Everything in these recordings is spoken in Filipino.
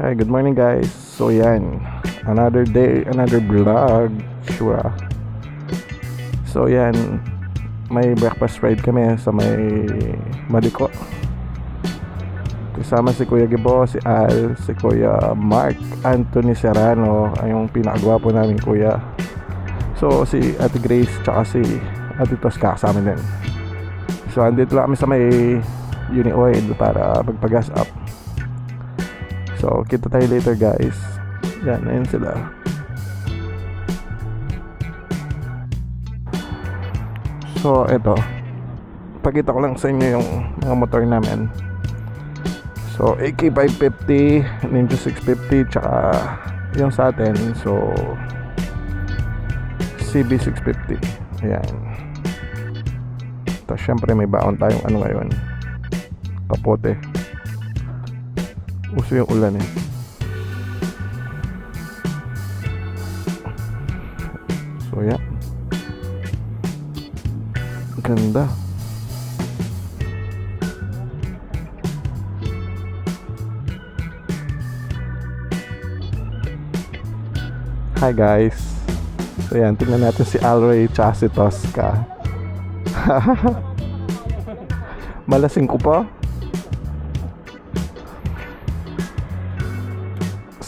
Hi, good morning guys. So yan, another day, another vlog. Sure. So yan, may breakfast ride kami sa may Maliko. Kasama si Kuya Gibo, si Al, si Kuya Mark Anthony Serrano, ay yung pinakagwapo namin kuya. So si Ate Grace tsaka si Ate Tos kasama din. So andito lang kami sa may Uni Oil para magpagas up. So, kita tayo later guys. Yan, ayun sila. So, eto. Pakita ko lang sa inyo yung mga motor namin. So, AK550, Ninja 650, tsaka yung sa atin. So, CB650. Ayan. Tapos, syempre may baon tayong ano ngayon. Kapote. Uso yung ulan eh. So yan. Ganda. Hi guys. So yan, tingnan natin si Alray tsaka si Tosca. Malasing ko pa.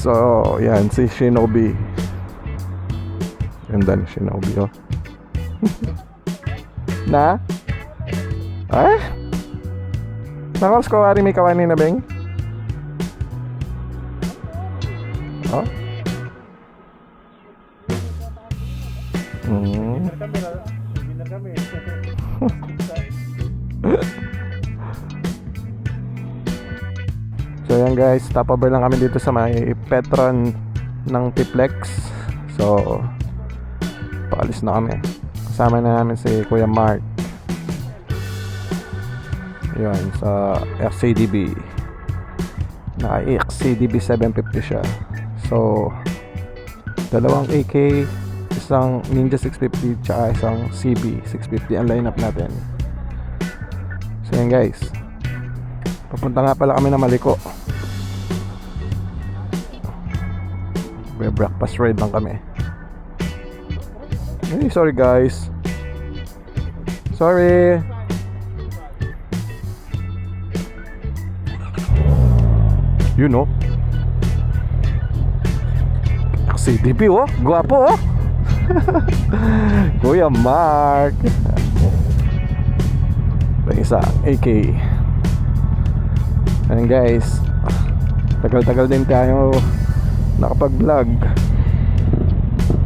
So, yan, si Shinobi. Ganda ni Shinobi, oh. Na? Ay? Nakos ko, wari may kawani na beng? Oh? So yan guys, stopover lang kami dito sa may Petron ng Tiplex. So paalis na kami. Kasama na namin si Kuya Mark. Yun, sa XCDB. Naka XCDB 750 siya. So dalawang AK, isang Ninja 650 tsaka isang CB 650 ang lineup natin. So yan guys, papunta nga pala kami na Maliko. May breakfast ride lang kami. Ay, sorry guys. Sorry. You know, CDP oh, guwapo oh. Kuya Mark. Yung isa, AK. Ayan guys, tagal-tagal din tayo nakapag-vlog.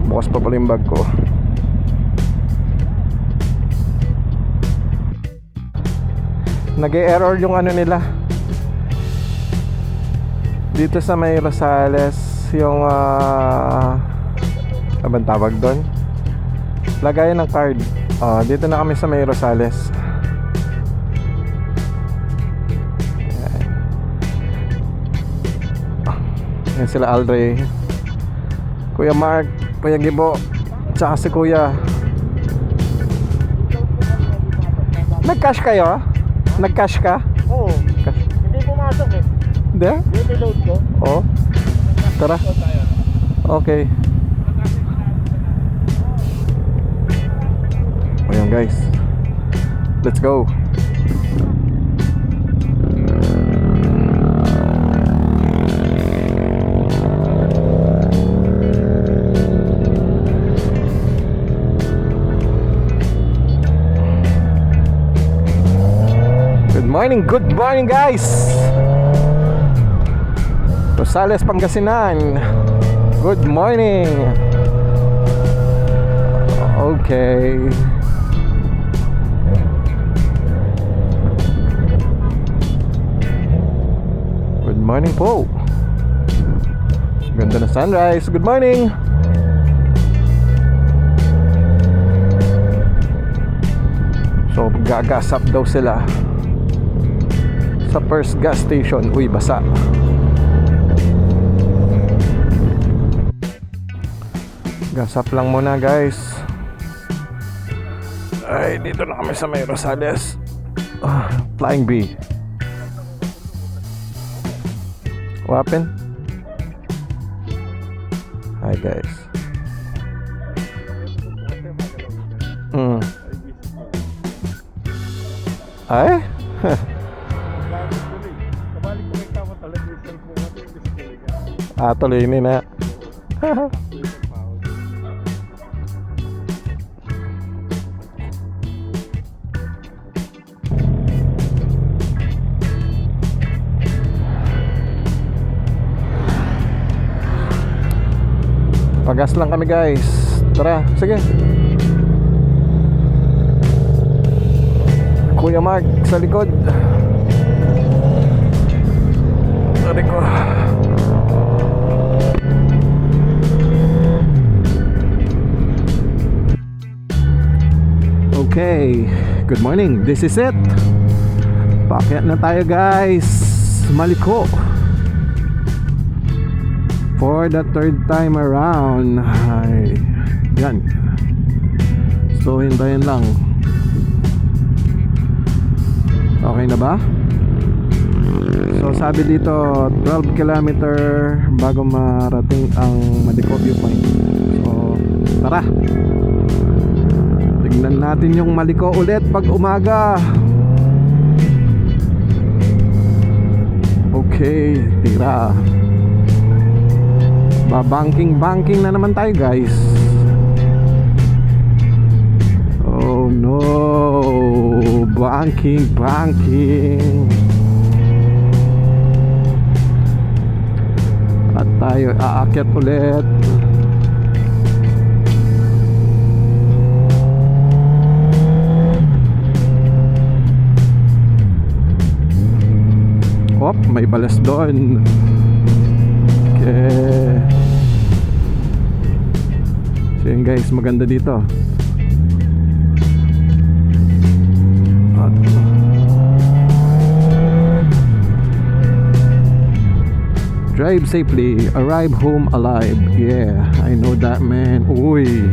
Bukas pa pala yung bag ko. Nag-e-error yung ano nila dito sa may Rosales. Yung abang tawag doon, lagayan ng card. Dito na kami sa may Rosales. Yan sila Alray, Kuya Mark, Kuya Gibo, tsaka si Kuya. Nag-cash kayo? Nag-cash ka? Oo. Cash. Hindi pumasok eh. Hindi? Yung load ko. Oo. Tara. Okay. Ayan guys, let's go. Good morning guys. Rosales, Pangasinan. Good morning. Okay. Good morning po. Ganda na sunrise. Good morning. So gagasap daw sila sa first gas station. Uy, basa. Gasap lang muna guys. Ay, dito na kami sa may Rosales. Flying B. What happened? Hi guys. Mm. Ay? Kabalik ko may tama talaga yung cellphone natin yung display niya. Tuloy na. Pagas lang kami guys. Tara, sige. Kuya Mark sa likod. Tari ko. Okay, good morning. This is it. Paakyat na tayo guys. Maliko. For the third time around. Ay, yan. So hintayin lang. Okay na ba? So sabi dito 12 kilometer bago marating ang Maliko viewpoint. So tara. Tignan natin yung Maliko ulit pag umaga. Okay, tira. Babanking na naman tayo guys. Oh no, banking. At tayo aakyat ulit. Hop, may balas doon. Okay. So yun guys, maganda dito. Drive safely, arrive home alive. Yeah, I know that man. Uy.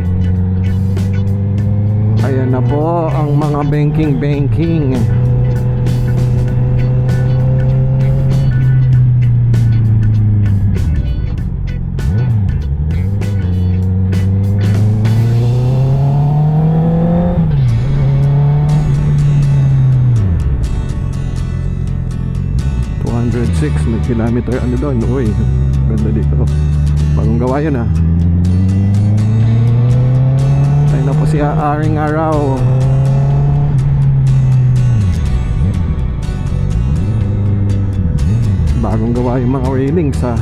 Ayan na po ang mga banking. 6 may kilometer ano doon. Uy, ganda dito. Bagong gawa yun ah. Tayo na po si Aring Araw. Bagong gawa yung mga railings ah.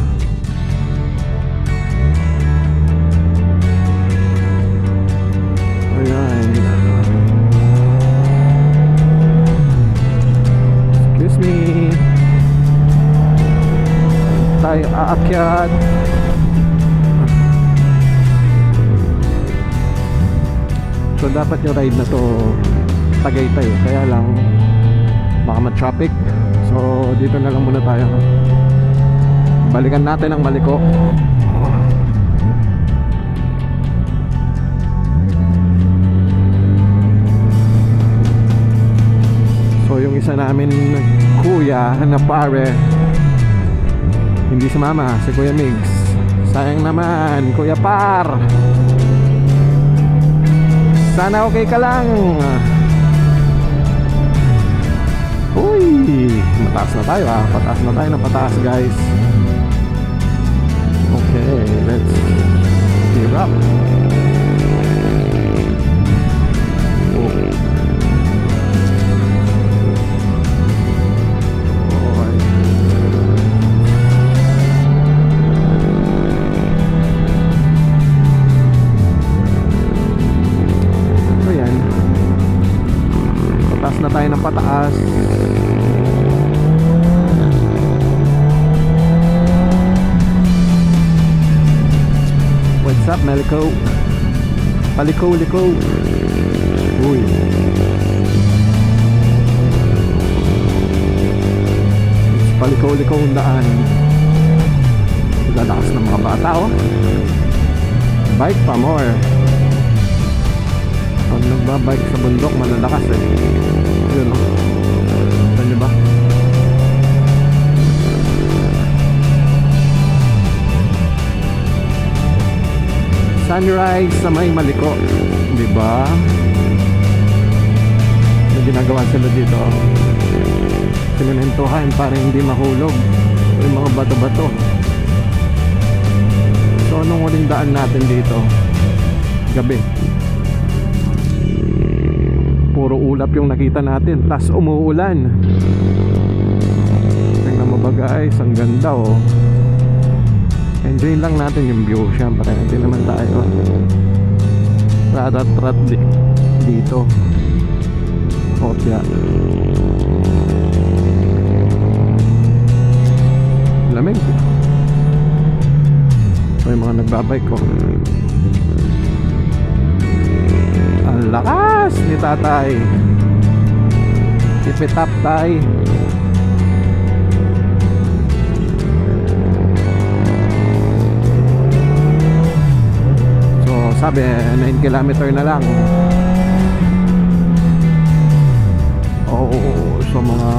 Ayan. Excuse me. Tayo aakyat. So dapat yung ride na to Tagaytay, kaya lang baka ma-traffic. So dito na lang muna tayo. Balikan natin ang Maliko. So yung isa namin kuya na pare hindi sumama, si Kuya Migs. Sayang naman, Kuya Par. Sana okay ka lang. Uy, mataas na tayo ah. Pataas na tayo ng pataas guys. Okay, let's gear up. Pataas na tayo ng pataas. What's up, Maliko? Paliko-liko. Uy. Paliko-liko ang daan. Lalakas ng mga bata oh. Bike pa more. Pag nagbabike sa bundok, malalakas eh. Yun o. Saan nyo ba? sunrise sa may Maliko, di ba? May ginagawa sila dito. Sinementohan para hindi mahulog yung mga bato-bato. So anong huling daan natin dito? Gabi. Puro ulap yung nakita natin, tas umuulan. Tingnan mo ba guys, ang ganda oh. Enjoy lang natin yung view, syempre hindi naman tayo rarat-rat dito. Kopya. Lamig. May mga nagbabike ko. Ang lakas ni tatay. Keep it up, tay. So sabi 9 kilometer na lang. So mga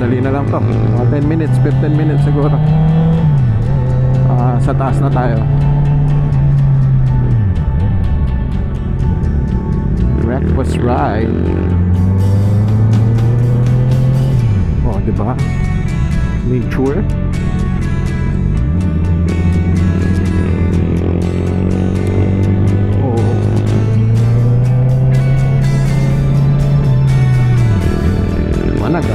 dali na lang to, mga 10 minutes, 15 minutes siguro. Sa taas na tayo. Breakfast ride. Oh, diba? Nature. Managa.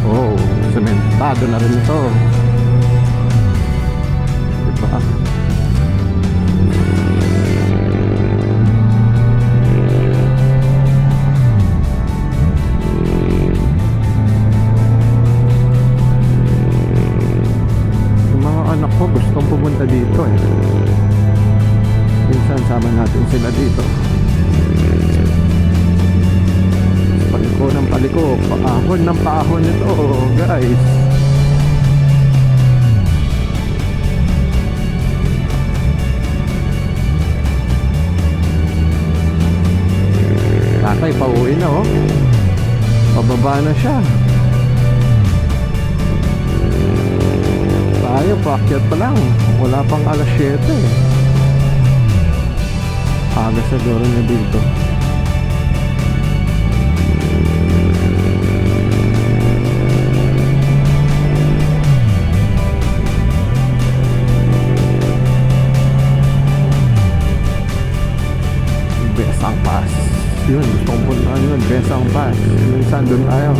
Oh, sementado na rin ito. Diba? Anak ko gustong pumunta dito eh. Minsan sama natin sila dito. Paliko ng paliko, paahon ng paahon ito guys. Tatay pauwi na oh. Pababa na siya. Tayo, paakyat pa lang. Wala pang alas 7 eh. Aga siguro niya dito. Besang Pass. Yun, gusto kong puntaan yun. Besang Pass. Minsan doon tayo.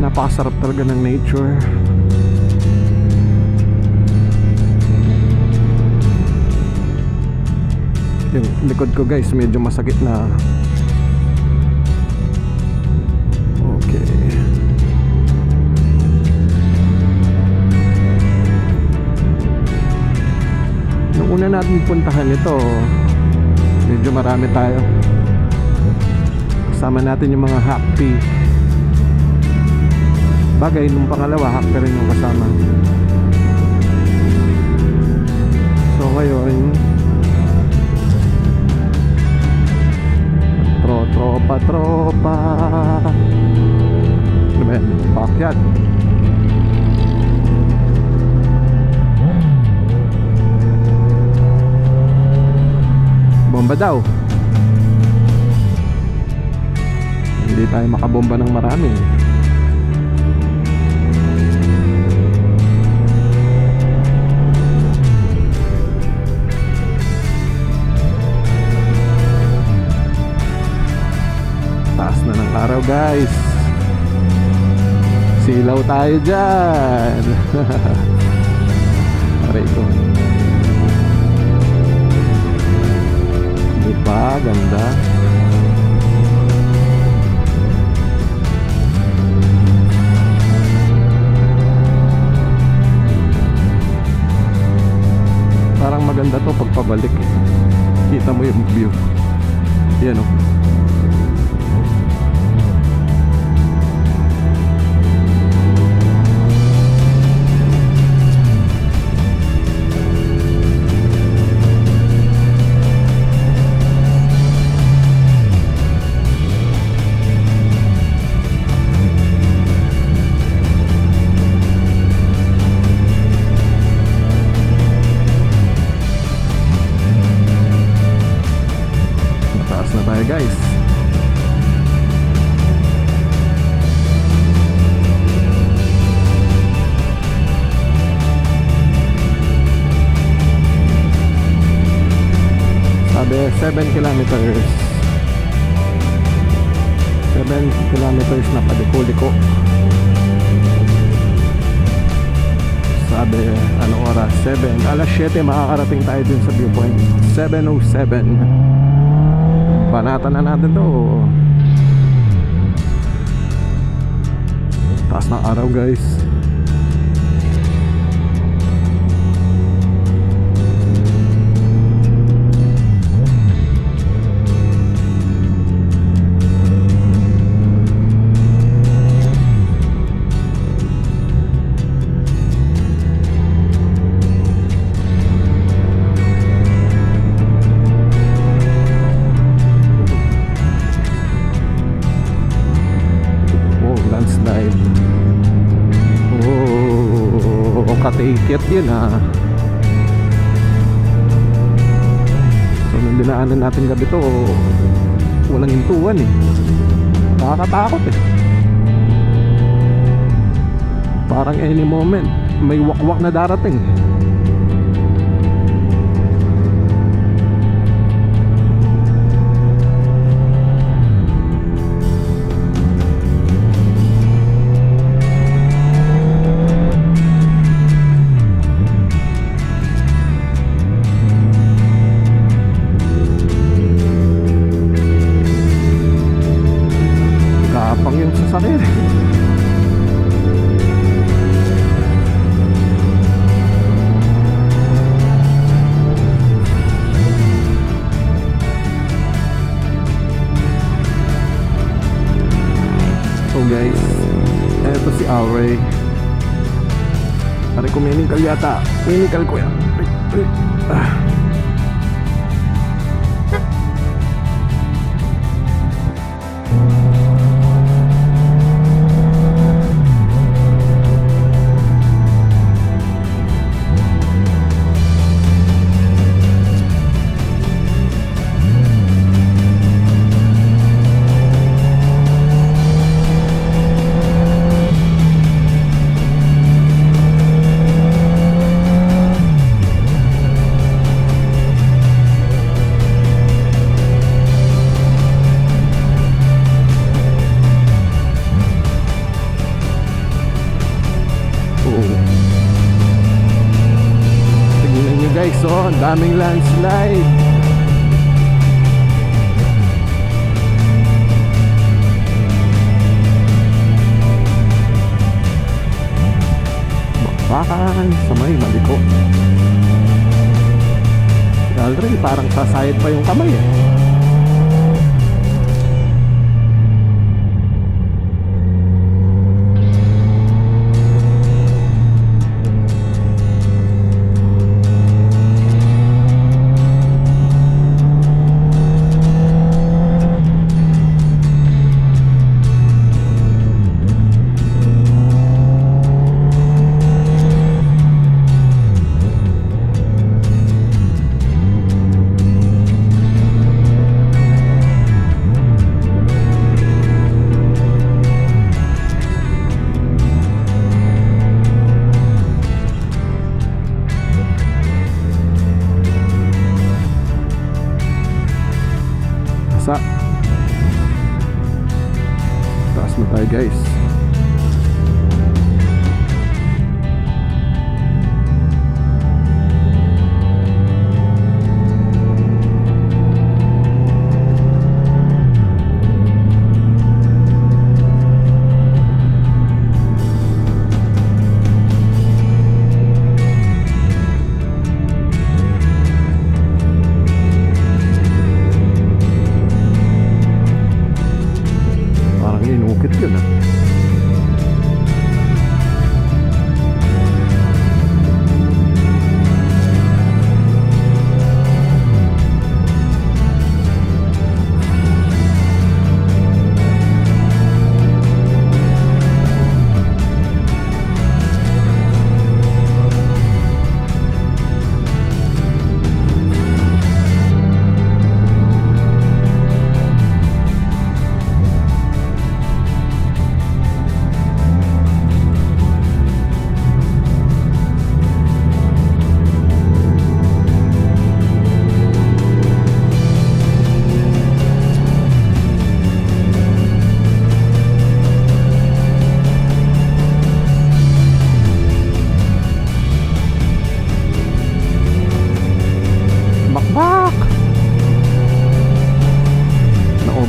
Napakasarap talaga ng nature. Yung likod ko guys medyo masakit na. Okay. Nung una natin puntahan ito, medyo marami tayo. Kasama natin yung mga happy. Bagay, nung pangalawa, happy rin yung kasama. So ngayon, tropa. Ano ba yan? Paakyat. Bomba daw. Hindi tayo makabomba ng marami. Taas na ng araw guys. Silaw tayo dyan. Aray ko. Diba? Ganda. Parang maganda to pagpabalik eh. Kita mo yung view. Yan o. Taas na tayo guys. Sabi 7 kilometers. 7 kilometers na paliko-liko. Sabi, ano oras? 7. Alas 7 makakarating tayo dun sa viewpoint. 7:07. Banatan na natin to. Taas ng araw guys. Landslide. Oh, katikit yun ha. So nung dinaanan natin gabi to, walang hintuan eh. Nakakatakot eh. Parang any moment may wakwak na darating. Kapang yung sasakyan. So guys, eto si Aure. Pare ko minikal yata. Minikal ko yan. Tingnan nyo guys, oh, ang daming landslide. Bakbakan sa may maliko. Si Aldrin parang sasayad pa yung kamay eh. Taas na tayo guys. Inukit yun ah.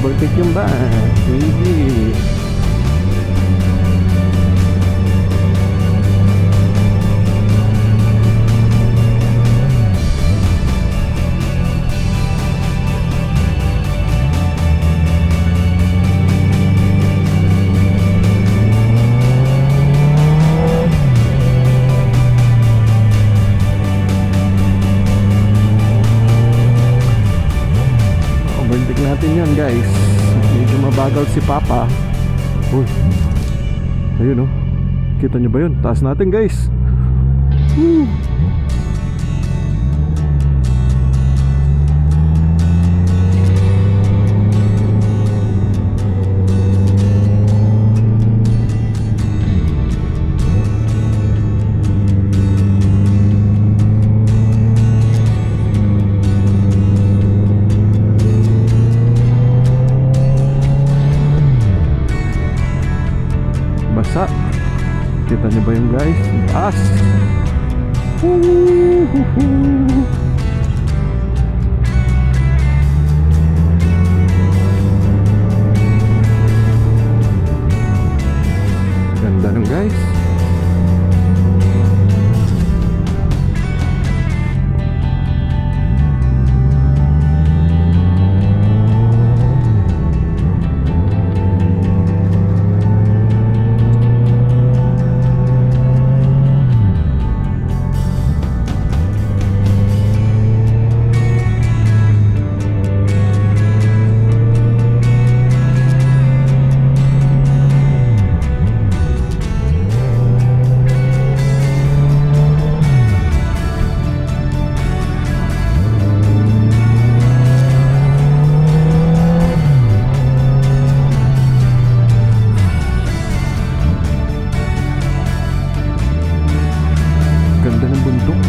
Overtake yung ba? Hindi. Overtake natin yun guys. Medyo mabagal si Papa. Uy, ayun oh. Kita nyo ba yun? Taas natin guys. Woo! Basa. Kita nyo ba yung guys? Taas. Woo-hoo-hoo. Ganda nung guys. Ganda ng bundok.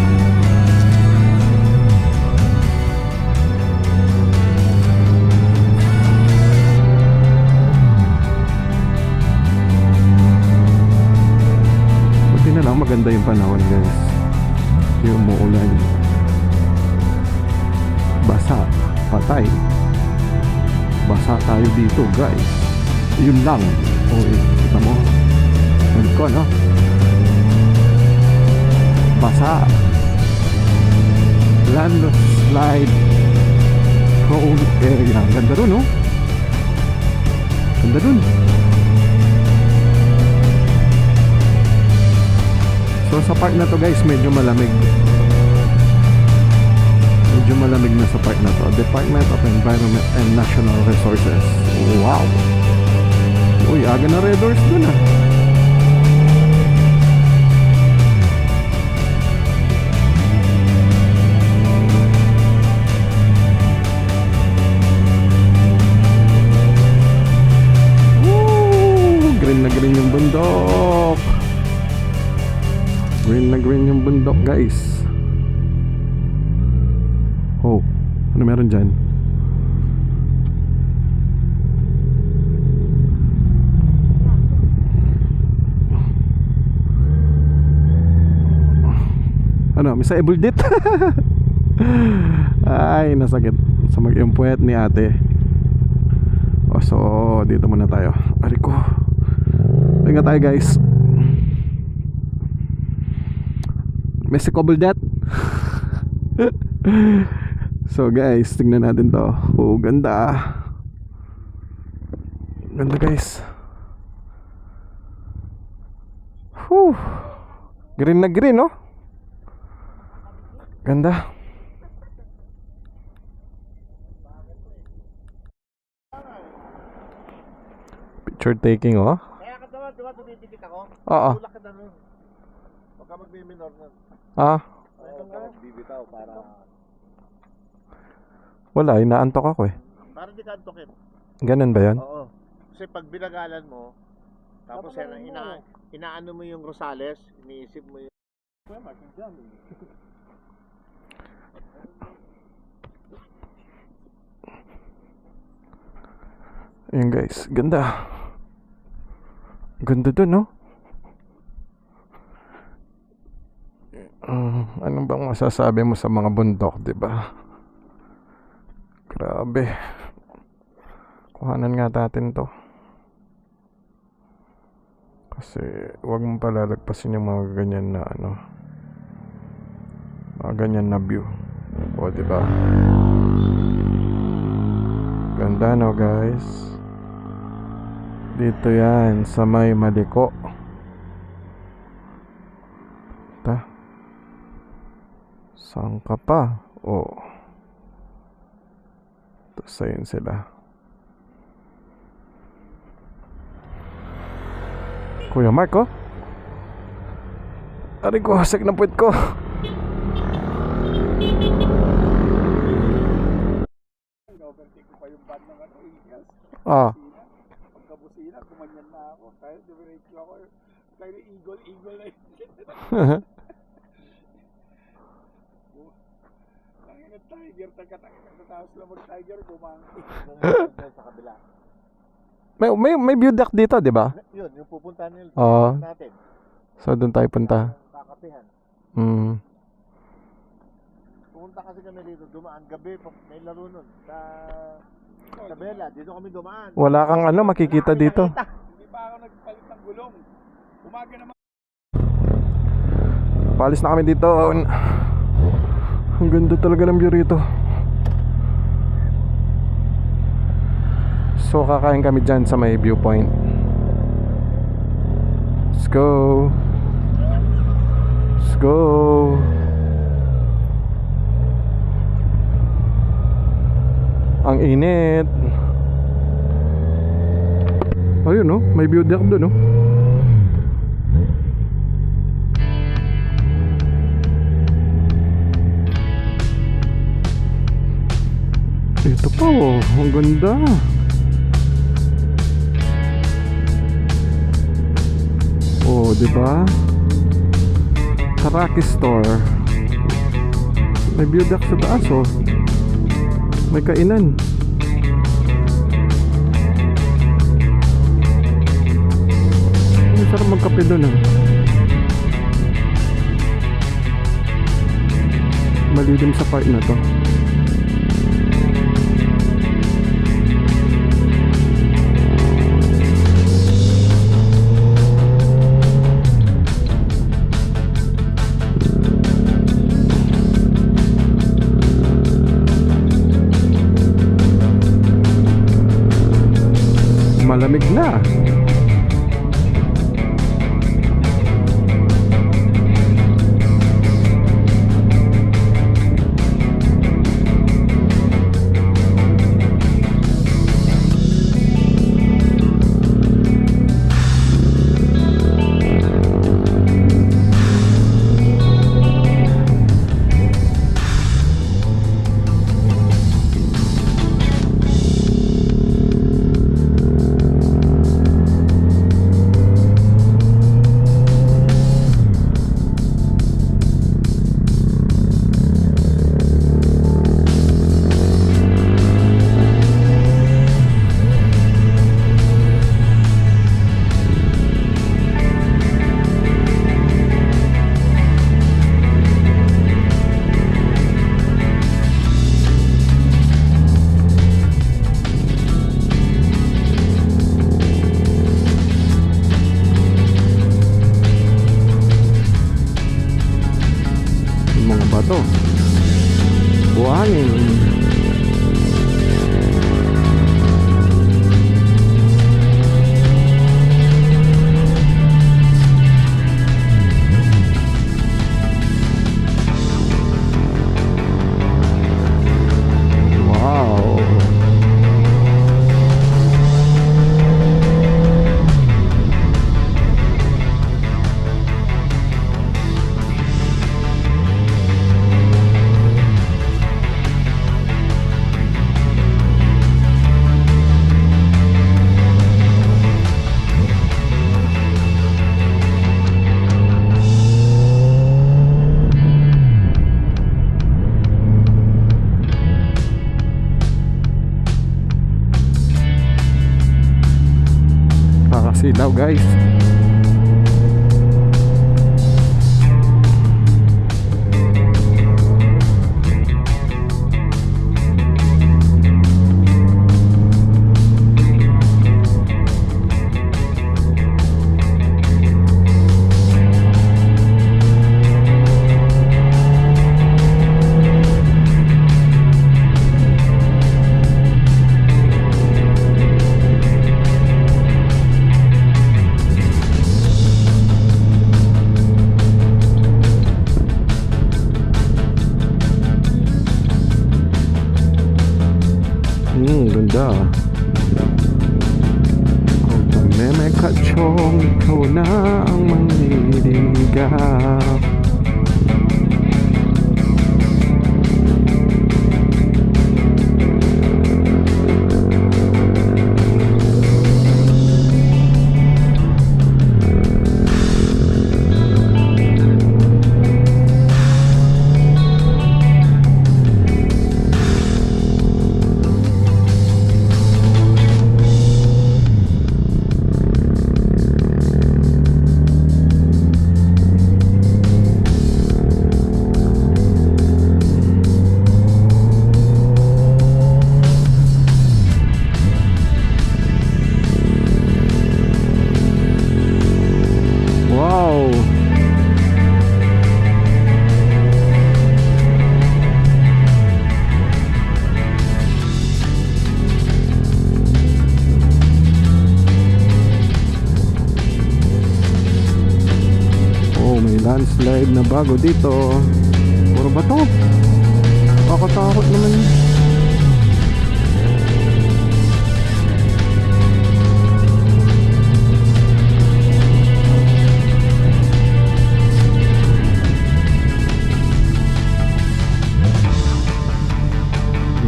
Buti na lang maganda yung panahon guys. Yung umuulan. Basa. Patay. Basa tayo dito guys. Yun lang. Okay, kita mo. Ano ko no? Basa. Landslide prone area. Ganda dun, no? Ganda dun. So sa part na to guys, medyo malamig. Medyo malamig na sa part na to. Department of Environment and National Resources. Wow. Uy, aga na red doors dun ah. Green na green yung bundok. Green na green yung bundok guys. Oh, ano meron dyan? Ano, may sa ebuldit. Ay, nasakit sa mag-impwet ni ate. Oh, so dito muna tayo. Ari ko. Ingat tayo guys. May sikobuldet. So guys, tingnan natin to. Oh, ganda. Ganda guys. Whew. Green na green, no? Ganda. Picture taking, oh. Kaya ka naman, diba tumitikit ako? Oo. Tulak ka na nun. Huwag ka magbiminor nun. Ah, Huwag ka magbibitaw para... wala, inaantok ako eh. Para di ka antokin. Ganun ba yan? Oo. Kasi pag binagalan mo, tapos yan, inaano mo yung Rosales, iniisip mo yung... Ayun guys, ganda. Ganda dun, no? Ano bang masasabi mo sa mga bundok, di ba? Grabe. Kuhanan nga natin to. Kasi huwag mong palalagpasin yung mga ganyan na ano, mga ganyan na view. O diba? Ganda no guys. Dito yan sa may Maliko. Ta. Saan ka pa? O. Tapos ayun sila. Kuya Mark, oh. Aray ko, hasek ng puwet ko. Overtake ko pa yung band ng ano, Eagles. Ah, Pagkabusina, kumanyan na ako. Kaya dumiretso ako. Kaya eagle na yun. Tangin ng tiger, tapos lang mag-tiger, bumangki. Sa kabila. may view deck dito, di ba? Yun, yung pupuntahan nila Oo. natin. So, doon tayo punta. Kakapihan. Pumunta kasi kami dito, dumaan gabi, may laro nun. Sa Bella, dito kami dumaan. Wala kang ano, makikita dito. Hindi pa ako nagpalit ng gulong. Umaga naman. Palis na kami dito. Ang ganda talaga ng view rito. So, kakain kami dyan sa may viewpoint. Let's go. Let's go. Ang init. Ayun, no? May view deck doon, no? Ito pa, oh. Ang ganda. Oh, di ba? Taraki Store. May view deck sa taas, oh. May kainan. Ang sarap magkape doon, ah. Malilim sa part na to. Malamig na. Bato, buhangin. Wow. Silaw guys. ganda. Kung pagmemekatsyong ikaw na ang manliligaw. Landslide na bago dito. Puro bato. Kakatakot naman.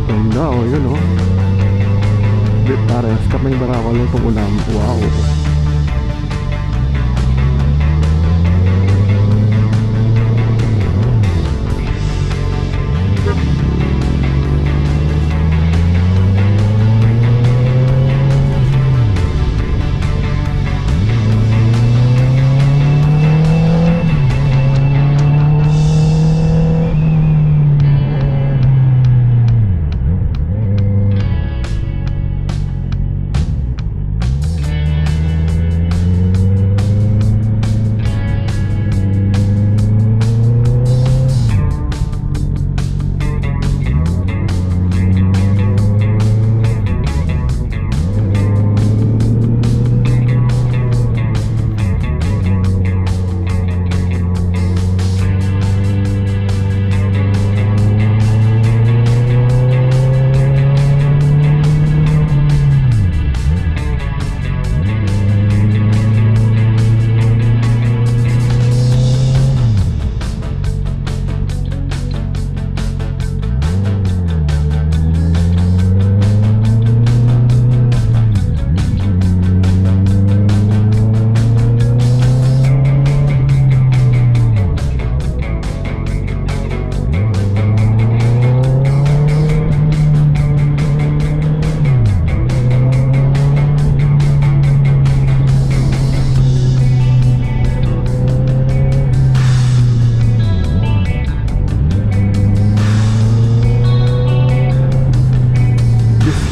Ganda oh, yun oh. Bit pares, kapag barakal itong ulam. Wow.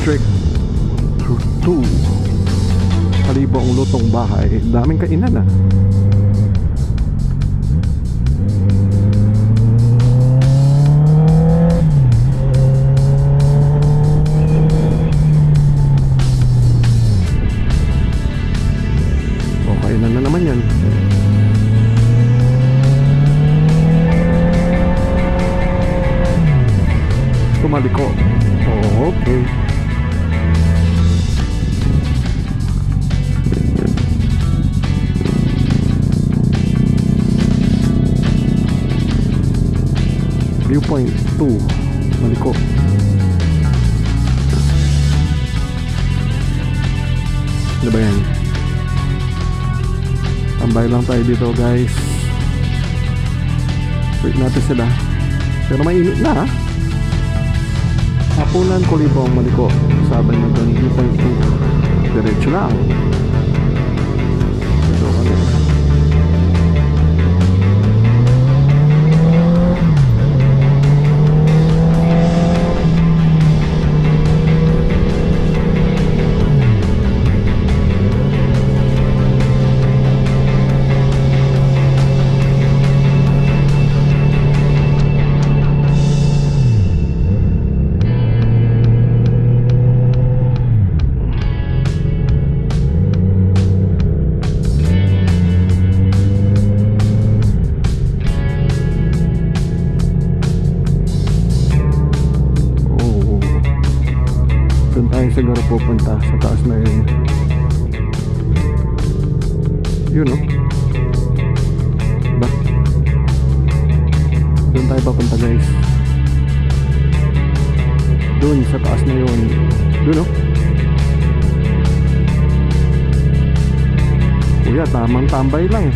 District 2 Kalibong Lutong Bahay. Daming kainan ah. O, kainan na naman yan. Tumaliko. Oh, okay. Viewpoint 2 Maliko. Ano ba yan? Tambay lang tayo dito guys. Wait natin sila. Pero mainit na ha. Hapunan Kulibong Maliko. Sabi na doon Viewpoint 2. Diretso lang. Ito kami. pupunta sa taas na yun. Yun oh. Diba? Doon tayo papunta guys. Doon sa taas na yun. Doon oh. Kuya, tamang tambay lang.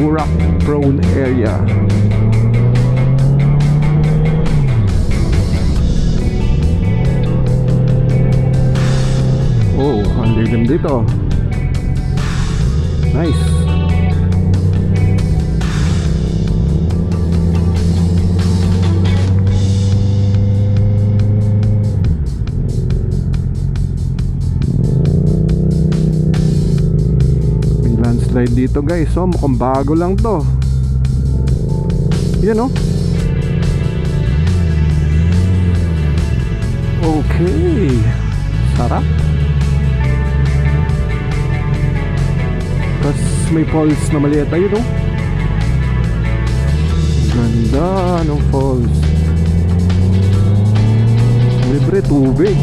Burak prone area. Oh, ang lilim dito. Nice. May landslide dito guys. So mukhang bago lang to. Yan oh. Okay. Sarap. Tapos may falls na maliit. Ayun oh. Ganda ng falls. Libre tubig.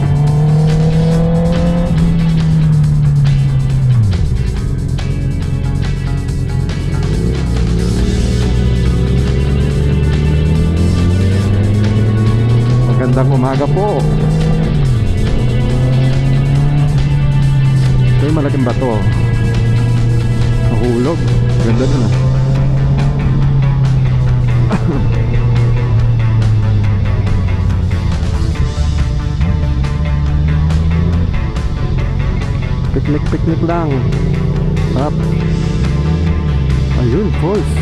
Magandang umaga po. Ito yung malaking bato. Nahulog. Ganda na na. Picnic lang. Sarap. Ayun, falls.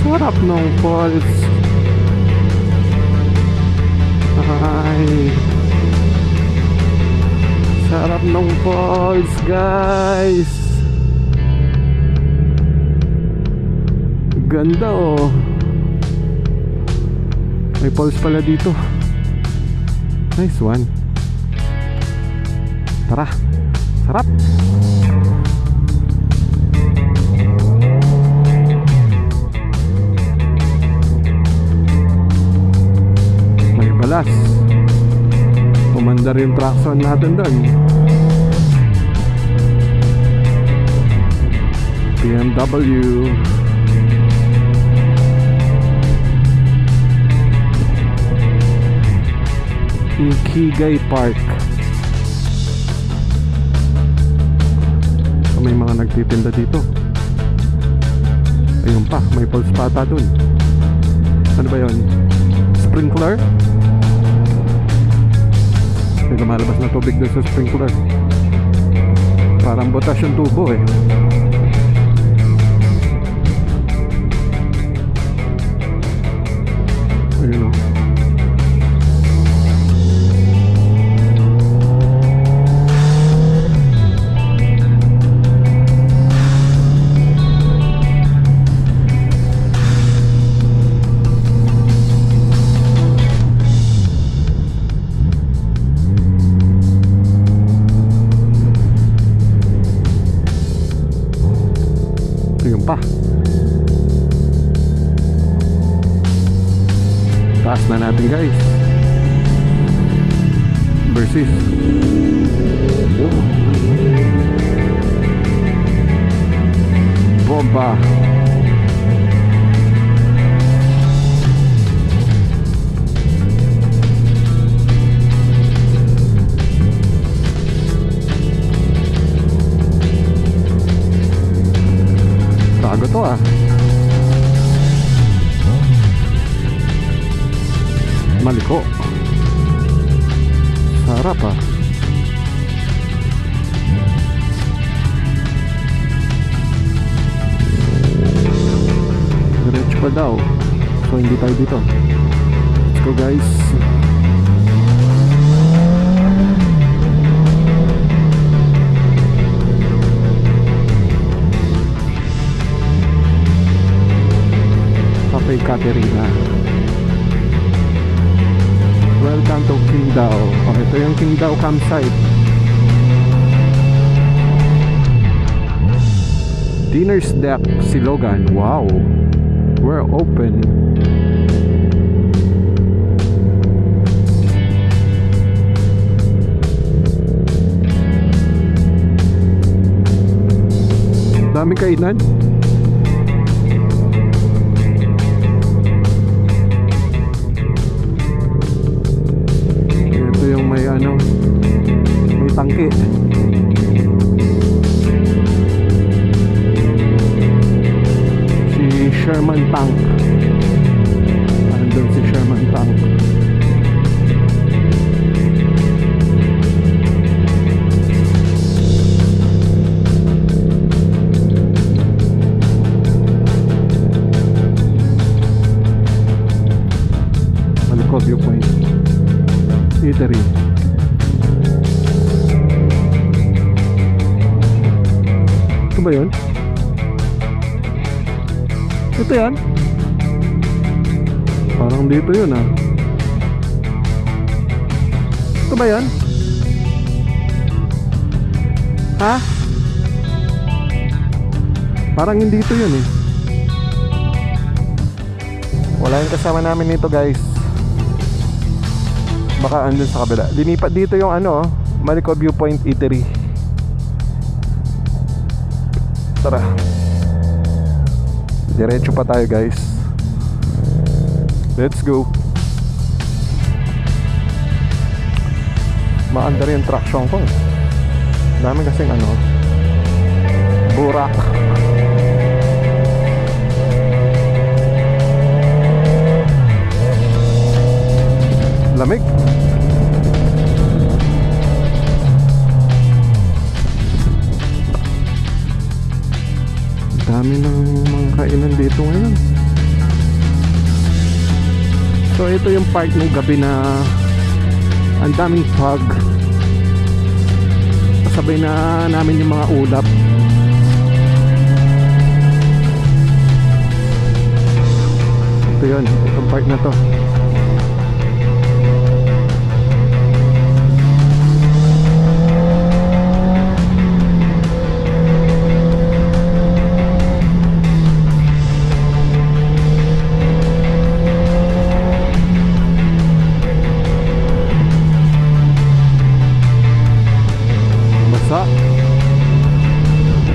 Sarap ng falls. Ay. Sarap ng falls, guys. Ganda oh. May falls pala dito. Nice one. Tara. Sarap. May balas. Pumandar yung traction natin doon. BMW. Ikigay Park. So, may mga nagtitinda dito. Ayun pa, may pulse pata dun. Ano ba yun? Sprinkler? May lumalabas na tubig dun sa sprinkler. Parang butas yung tubo eh. Ayun o. Ayun pa. Taas na natin guys. Versus bomba. Bago to ah. Maliko. Sarap ah. Diretso pa daw. So hindi tayo dito. Let's go guys. kay Katerina. Welcome to Qingdao. Oh, ito yung Qingdao campsite. Dinner's deck, Silogan. Wow, we're open. Dami kainan. Ito yung may ano, may tangke. Si Sherman Tank. Andun si Sherman Tank. Viewpoint Eatery. Ito ba yun? Ito yan? Parang dito yun ah. Ito ba yan? Ha? Parang hindi ito yun eh. Wala yung kasama namin nito guys. Baka andun sa kabila. Linipat dito yung ano, Maliko Viewpoint Eatery. Tara. Diretso pa tayo guys. Let's go. Maandar yung traction ko. Dami kasing ano, burak. Lamig. Dami ng mga kainan dito ngayon. So ito yung part ng gabi na ang daming fog. Kasabay na namin yung mga ulap. Ito yun, itong part na to.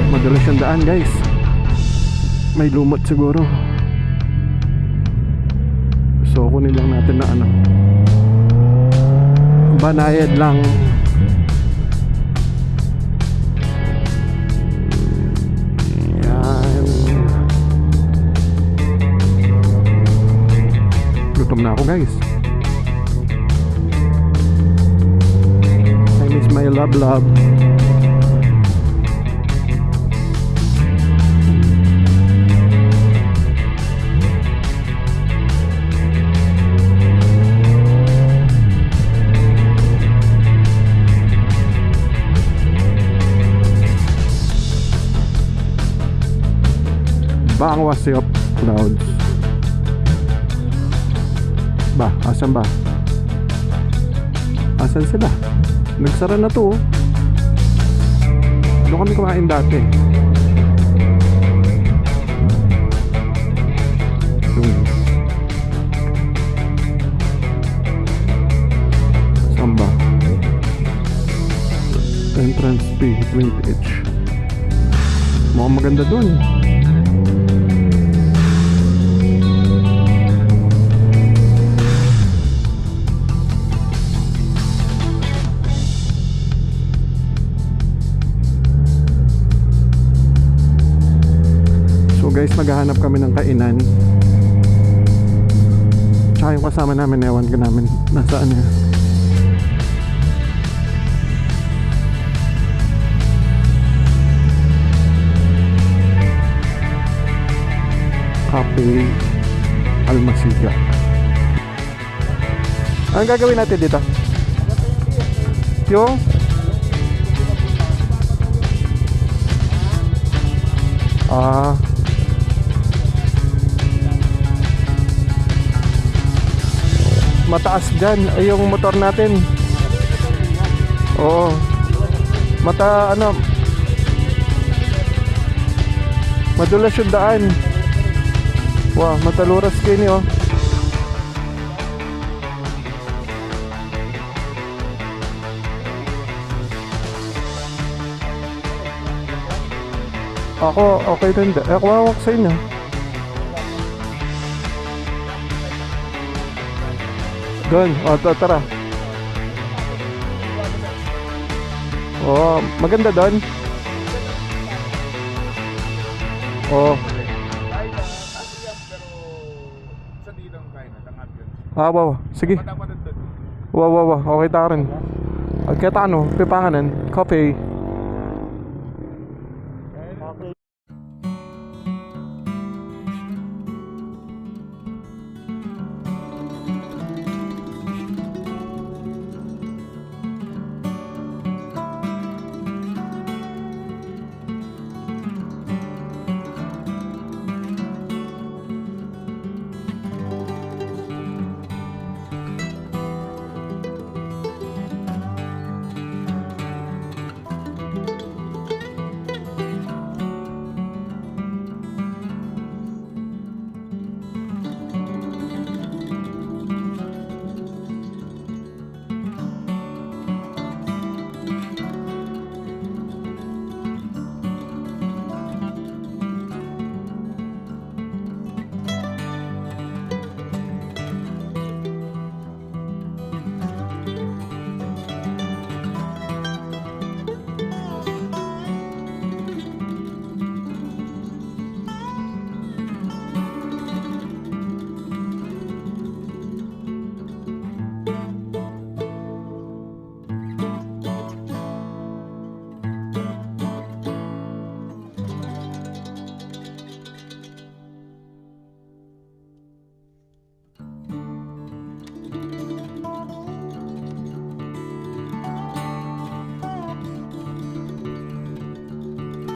Madalas yung daan guys. May lumot siguro. So kunin lang natin na ano, banayad lang. Yan. Gutom na ako guys. I miss my love. Bangwasi of clouds. Ba, asan ba? Asan sila? Nagsara na to. Doon kami kumain dati. Saan ba? Entrance fee 20 each. Mukhang maganda doon. Guys, maghahanap kami ng kainan. Tsaka yung kasama namin, ewan ko namin nasaan niya. Cafe Almasiga. Anong gagawin natin dito? Yung Mataas dyan. Ay, yung motor natin. Oo. Madulas yung daan. Wow, mataluras kayo niyo. Ako, okay rin. Ako hawak sa inyo. Doon, tara. Maganda doon. Kahit na, kasi yan, pero sa dinang kaya na, tangat yun. Wow. Sige. Matapat doon. Wow. Okay ta rin. At kaya ano, pipanganan. Coffee.